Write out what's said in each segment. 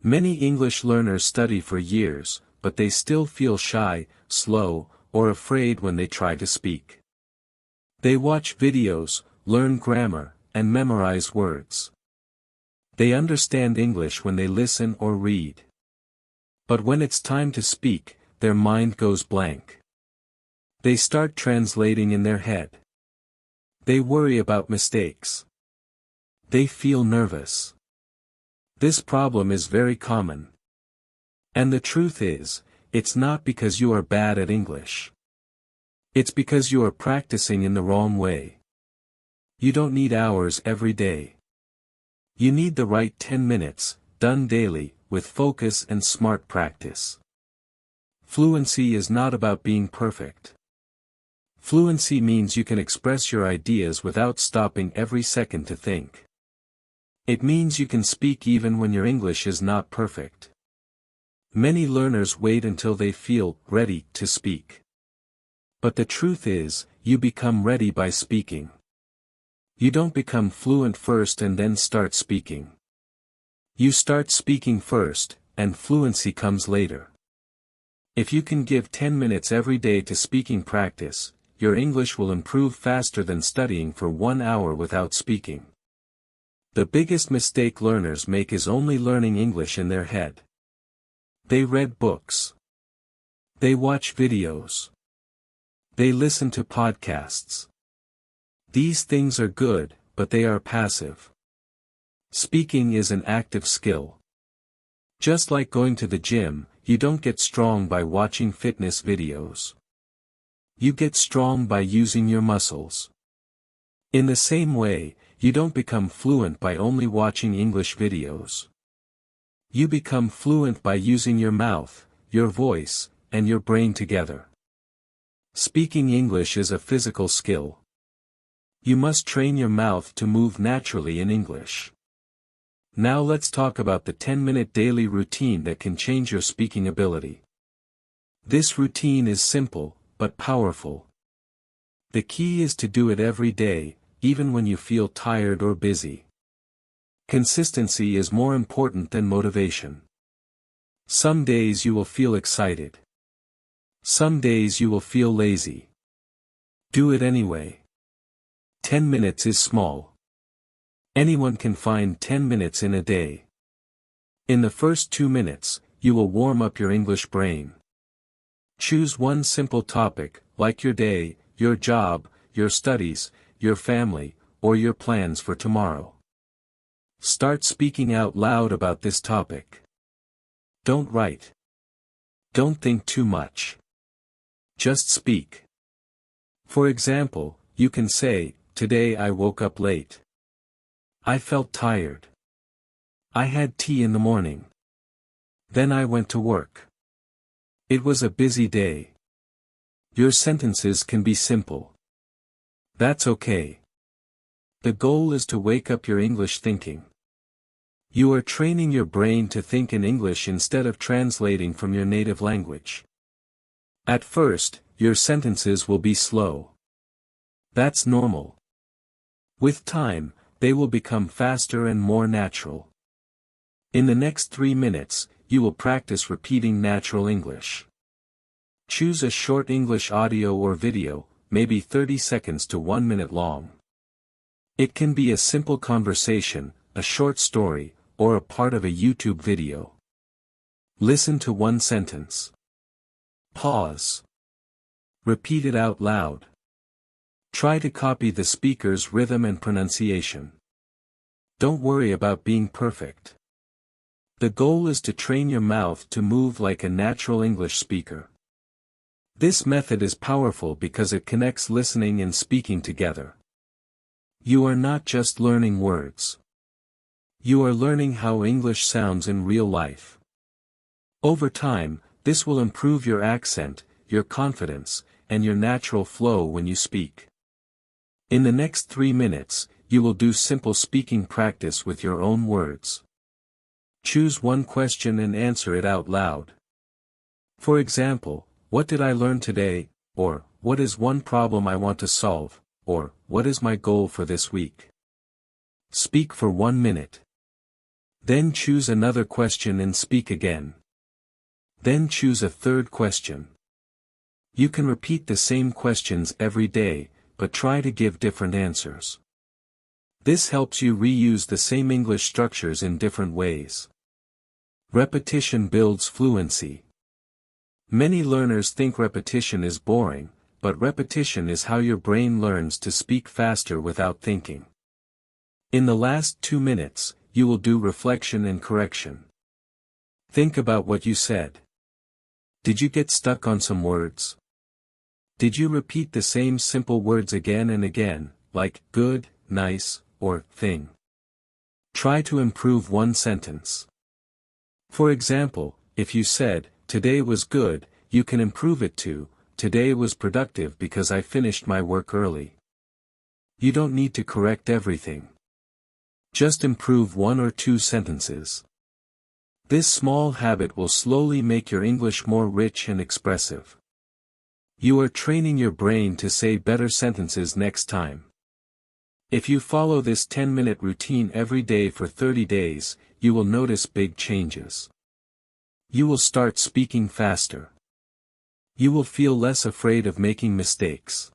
Many English learners study for years, but they still feel shy, slow, or afraid when they try to speak. They watch videos, learn grammar, and memorize words. They understand English when they listen or read. But when it's time to speak, their mind goes blank. They start translating in their head. They worry about mistakes. They feel nervous. This problem is very common. And the truth is, it's not because you are bad at English. It's because you are practicing in the wrong way. You don't need hours every day. You need the right 10 minutes, done daily, with focus and smart practice. Fluency is not about being perfect. Fluency means you can express your ideas without stopping every second to think. It means you can speak even when your English is not perfect. Many learners wait until they feel ready to speak. But the truth is, you become ready by speaking. You don't become fluent first and then start speaking. You start speaking first, and fluency comes later. If you can give 10 minutes every day to speaking practice, your English will improve faster than studying for 1 hour without speaking. The biggest mistake learners make is only learning English in their head. They read books. They watch videos. They listen to podcasts. These things are good, but they are passive. Speaking is an active skill. Just like going to the gym, you don't get strong by watching fitness videos. You get strong by using your muscles. In the same way, you don't become fluent by only watching English videos. You become fluent by using your mouth, your voice, and your brain together. Speaking English is a physical skill. You must train your mouth to move naturally in English. Now let's talk about the 10-minute daily routine that can change your speaking ability. This routine is simple, but powerful. The key is to do it every day, even when you feel tired or busy. Consistency is more important than motivation. Some days you will feel excited. Some days you will feel lazy. Do it anyway. 10 minutes is small. Anyone can find 10 minutes in a day. In the first 2 minutes, you will warm up your English brain. Choose one simple topic, like your day, your job, your studies, your family, or your plans for tomorrow. Start speaking out loud about this topic. Don't write. Don't think too much. Just speak. For example, you can say, "Today I woke up late. I felt tired. I had tea in the morning. Then I went to work. It was a busy day." Your sentences can be simple. That's okay. The goal is to wake up your English thinking. You are training your brain to think in English instead of translating from your native language. At first, your sentences will be slow. That's normal. With time, they will become faster and more natural. In the next 3 minutes, you will practice repeating natural English. Choose a short English audio or video, maybe 30 seconds to 1 minute long. It can be a simple conversation, a short story, or a part of a YouTube video. Listen to one sentence. Pause. Repeat it out loud. Try to copy the speaker's rhythm and pronunciation. Don't worry about being perfect. The goal is to train your mouth to move like a natural English speaker. This method is powerful because it connects listening and speaking together. You are not just learning words. You are learning how English sounds in real life. Over time, this will improve your accent, your confidence, and your natural flow when you speak. In the next 3 minutes, you will do simple speaking practice with your own words. Choose one question and answer it out loud. For example, "What did I learn today?" or "What is one problem I want to solve?" or "What is my goal for this week?" Speak for 1 minute. Then choose another question and speak again. Then choose a third question. You can repeat the same questions every day, but try to give different answers. This helps you reuse the same English structures in different ways. Repetition builds fluency. Many learners think repetition is boring, but repetition is how your brain learns to speak faster without thinking. In the last 2 minutes, you will do reflection and correction. Think about what you said. Did you get stuck on some words? Did you repeat the same simple words again and again, like good, nice, or thing? Try to improve one sentence. For example, if you said, today was good, you can improve it to, today was productive because I finished my work early. You don't need to correct everything. Just improve 1 or 2 sentences. This small habit will slowly make your English more rich and expressive. You are training your brain to say better sentences next time. If you follow this 10-minute routine every day for 30 days, you will notice big changes. You will start speaking faster. You will feel less afraid of making mistakes.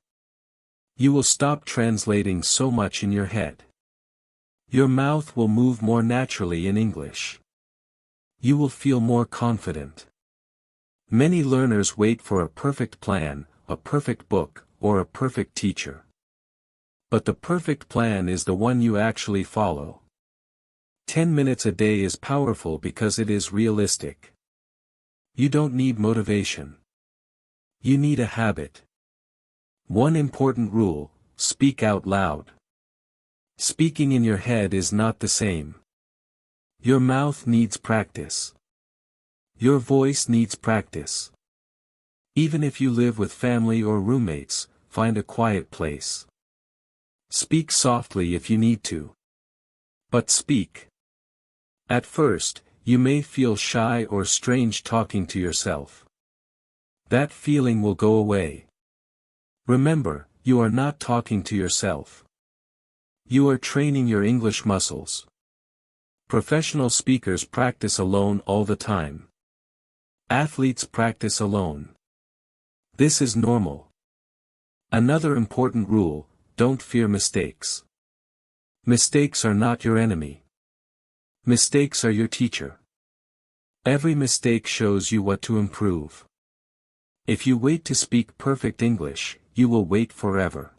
You will stop translating so much in your head. Your mouth will move more naturally in English. You will feel more confident. Many learners wait for a perfect plan, a perfect book, or a perfect teacher. But the perfect plan is the one you actually follow. 10 minutes a day is powerful because it is realistic. You don't need motivation. You need a habit. One important rule: speak out loud. Speaking in your head is not the same. Your mouth needs practice. Your voice needs practice. Even if you live with family or roommates, find a quiet place. Speak softly if you need to. But speak. At first, you may feel shy or strange talking to yourself. That feeling will go away. Remember, you are not talking to yourself. You are training your English muscles. Professional speakers practice alone all the time. Athletes practice alone. This is normal. Another important rule: don't fear mistakes. Mistakes are not your enemy. Mistakes are your teacher. Every mistake shows you what to improve. If you wait to speak perfect English, you will wait forever.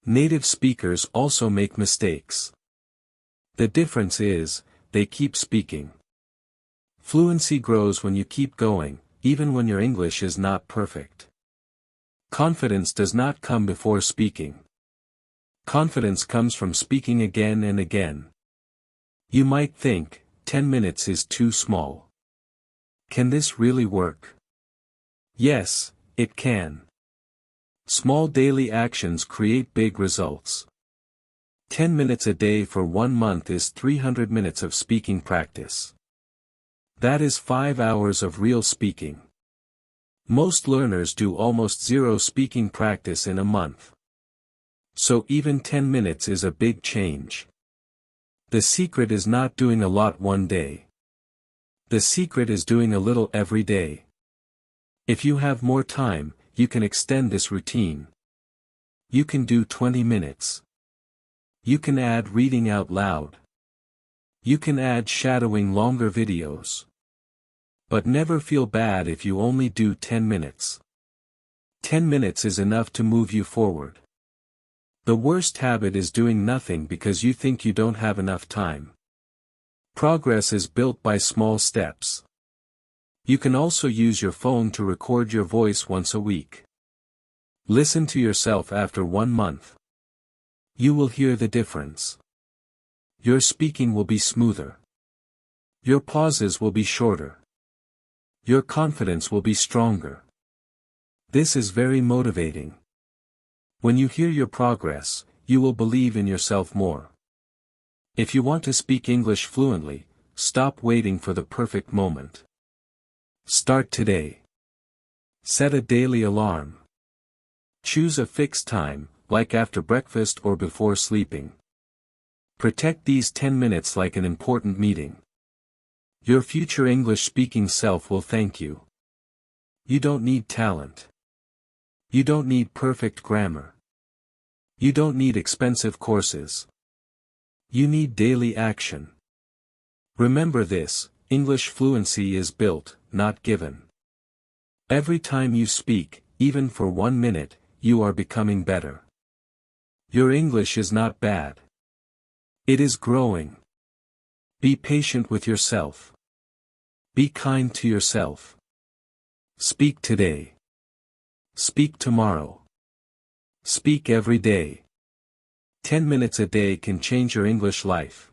Native speakers also make mistakes. The difference is, they keep speaking. Fluency grows when you keep going, even when your English is not perfect. Confidence does not come before speaking. Confidence comes from speaking again and again. You might think, 10 minutes is too small. Can this really work? Yes, it can. Small daily actions create big results. 10 minutes a day for 1 month is 300 minutes of speaking practice. That is 5 hours of real speaking. Most learners do almost zero speaking practice in a month. So even 10 minutes is a big change. The secret is not doing a lot one day. The secret is doing a little every day. If you have more time, you can extend this routine. You can do 20 minutes. You can add reading out loud. You can add shadowing longer videos. But never feel bad if you only do 10 minutes. 10 minutes is enough to move you forward. The worst habit is doing nothing because you think you don't have enough time. Progress is built by small steps. You can also use your phone to record your voice once a week. Listen to yourself after 1 month. You will hear the difference. Your speaking will be smoother. Your pauses will be shorter. Your confidence will be stronger. This is very motivating. When you hear your progress, you will believe in yourself more. If you want to speak English fluently, stop waiting for the perfect moment. Start today. Set a daily alarm. Choose a fixed time, like after breakfast or before sleeping. Protect these 10 minutes like an important meeting. Your future English-speaking self will thank you. You don't need talent. You don't need perfect grammar. You don't need expensive courses. You need daily action. Remember this, English fluency is built, not given. Every time you speak, even for 1 minute, you are becoming better. Your English is not bad. It is growing. Be patient with yourself. Be kind to yourself. Speak today. Speak tomorrow. Speak every day. 10 minutes a day can change your English life.